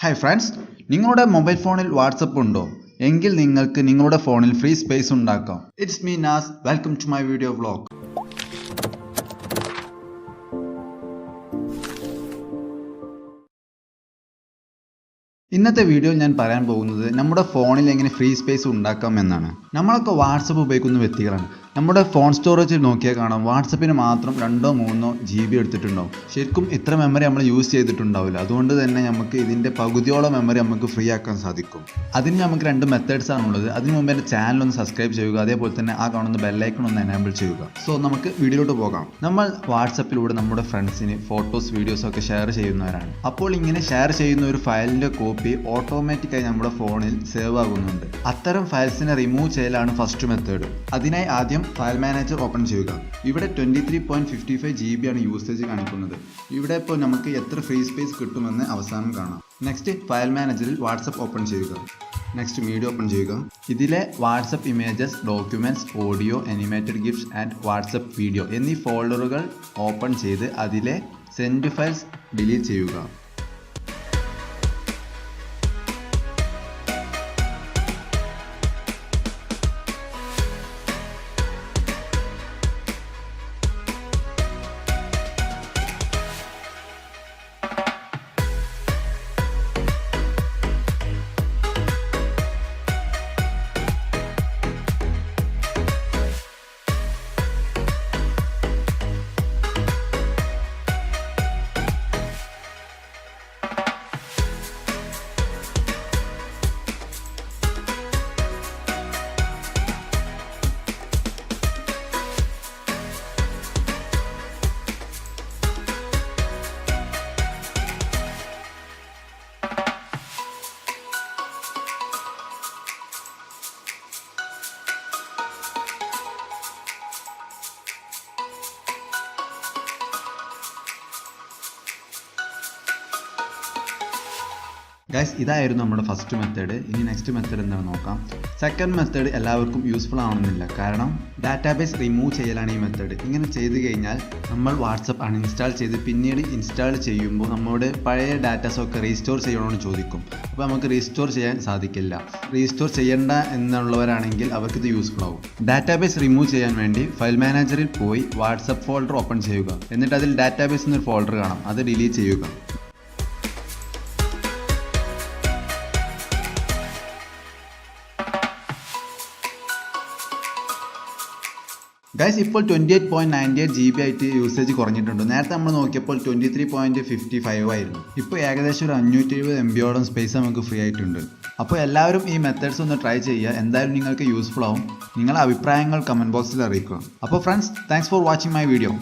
Hi friends, നിങ്ങളുടെ mobile ഫോണിൽ WhatsApp ഉണ്ടോ? എങ്കിൽ നിങ്ങൾക്ക് നിങ്ങളുടെ ഫോണിൽ ഫ്രീ സ്പേസ് ഉണ്ടാക്കാം. It's me Naz. Welcome to my video vlog. ഇന്നത്തെ വീഡിയോയിൽ ഞാൻ പറയാൻ പോകുന്നത് നമ്മുടെ ഫോണിൽ എങ്ങനെ ഫ്രീ സ്പേസ് ഉണ്ടാക്കാം എന്നാണ്. നമ്മളൊക്കെ വാട്സപ്പ് ഉപയോഗിക്കുന്ന വ്യക്തികളാണ്. നമ്മുടെ ഫോൺ സ്റ്റോറേജിൽ നോക്കിയാൽ കാണാം വാട്സപ്പിന് മാത്രം 2-3 GB എടുത്തിട്ടുണ്ടാവും. ശരിക്കും ഇത്ര മെമ്മറി നമ്മൾ യൂസ് ചെയ്തിട്ടുണ്ടാവില്ല. അതുകൊണ്ട് തന്നെ നമുക്ക് ഇതിൻ്റെ പകുതിയോളം മെമ്മറി നമുക്ക് ഫ്രീ ആക്കാൻ സാധിക്കും. അതിന് നമുക്ക് 2 മെത്തേഡ്സ് ആണുള്ളത്. അതിന് മുമ്പ് എൻ്റെ ചാനൽ ഒന്ന് സബ്സ്ക്രൈബ് ചെയ്യുക, അതേപോലെ തന്നെ ആ കാണുന്ന ബെല്ലൈക്കൺ ഒന്ന് എനേബിൾ ചെയ്യുക. സോ നമുക്ക് വീഡിയോയിലോട്ട് പോകാം. നമ്മൾ വാട്സപ്പിലൂടെ നമ്മുടെ ഫ്രണ്ട്സിന് ഫോട്ടോസ് വീഡിയോസ് ഒക്കെ ഷെയർ ചെയ്യുന്നവരാണ്. അപ്പോൾ ഇങ്ങനെ ഷെയർ ചെയ്യുന്ന ഒരു ഫയലിൻ്റെ കോപ്പി ഓട്ടോമാറ്റിക്കായി നമ്മുടെ ഫോണിൽ സേവ് ആകുന്നുണ്ട്. അത്തരം ഫയൽസിനെ റിമൂവ് ചെയ്യലാണ് ഫസ്റ്റ് മെത്തേഡ്. അതിനായി ആദ്യം ഫയൽ മാനേജർ ഓപ്പൺ ചെയ്യുക. ഇവിടെ 23.55 GB ആണ് യൂസേജ് കാണിക്കുന്നത്. ഇവിടെ ഇപ്പോൾ നമുക്ക് എത്ര ഫ്രീ സ്പേസ് കിട്ടുമെന്ന് അവസാനം കാണാം. നെക്സ്റ്റ് ഫയൽ മാനേജറിൽ വാട്സപ്പ് ഓപ്പൺ ചെയ്യുക. നെക്സ്റ്റ് മീഡിയ ഓപ്പൺ ചെയ്യുക. ഇതിലെ WhatsApp images, documents, audio, animated gifts and WhatsApp video എന്നീ ഫോൾഡറുകൾ ഓപ്പൺ ചെയ്ത് അതിലെ സെൻഡ് ഫയൽസ് ഡിലീറ്റ് ചെയ്യുക. ഗൈസ്, ഇതായിരുന്നു നമ്മുടെ ഫസ്റ്റ് മെത്തേഡ്. ഇനി നെക്സ്റ്റ് മെത്തേഡ് എന്താണെന്ന് നോക്കാം. സെക്കൻഡ് മെത്തേഡ് എല്ലാവർക്കും യൂസ്ഫുൾ ആവണമെന്നില്ല. കാരണം ഡാറ്റാബേസ് റിമൂവ് ചെയ്യലാണ് ഈ മെത്തേഡ്. ഇങ്ങനെ ചെയ്ത് കഴിഞ്ഞാൽ നമ്മൾ വാട്സപ്പ് അൺഇൻസ്റ്റാൾ ചെയ്ത് പിന്നീട് ഇൻസ്റ്റാൾ ചെയ്യുമ്പോൾ നമ്മുടെ പഴയ ഡാറ്റാസൊക്കെ റീസ്റ്റോർ ചെയ്യണമെന്ന് ചോദിക്കും. അപ്പോൾ നമുക്ക് റീസ്റ്റോർ ചെയ്യാൻ സാധിക്കില്ല. റീസ്റ്റോർ ചെയ്യേണ്ട എന്നുള്ളവരാണെങ്കിൽ അവർക്കിത് യൂസ്ഫുൾ ആവും. ഡാറ്റാബേസ് റിമൂവ് ചെയ്യാൻ വേണ്ടി ഫയൽ മാനേജറിൽ പോയി വാട്സപ്പ് ഫോൾഡർ ഓപ്പൺ ചെയ്യുക. എന്നിട്ട് അതിൽ ഡാറ്റാബേസ് എന്നൊരു ഫോൾഡർ കാണാം, അത് ഡിലീറ്റ് ചെയ്യുക. ഗൈസ്, ഇപ്പോൾ 28.98 GB ആയിട്ട് യൂസേജ് കുറഞ്ഞിട്ടുണ്ട്. നേരത്തെ നമ്മൾ നോക്കിയപ്പോൾ 23.55 ആയിരുന്നു. ഇപ്പോൾ ഏകദേശം ഒരു 570 MB സ്പേസ് നമുക്ക് ഫ്രീ ആയിട്ടുണ്ട്. അപ്പോൾ എല്ലാവരും ഈ മെത്തേഡ്സ് ഒന്ന് ട്രൈ ചെയ്യുക. എന്തായാലും നിങ്ങൾക്ക് യൂസ്ഫുൾ ആവും. നിങ്ങളുടെ അഭിപ്രായങ്ങൾ കമൻറ്റ് ബോക്സിൽ അറിയിക്കുക. അപ്പോൾ friends, thanks for watching my video.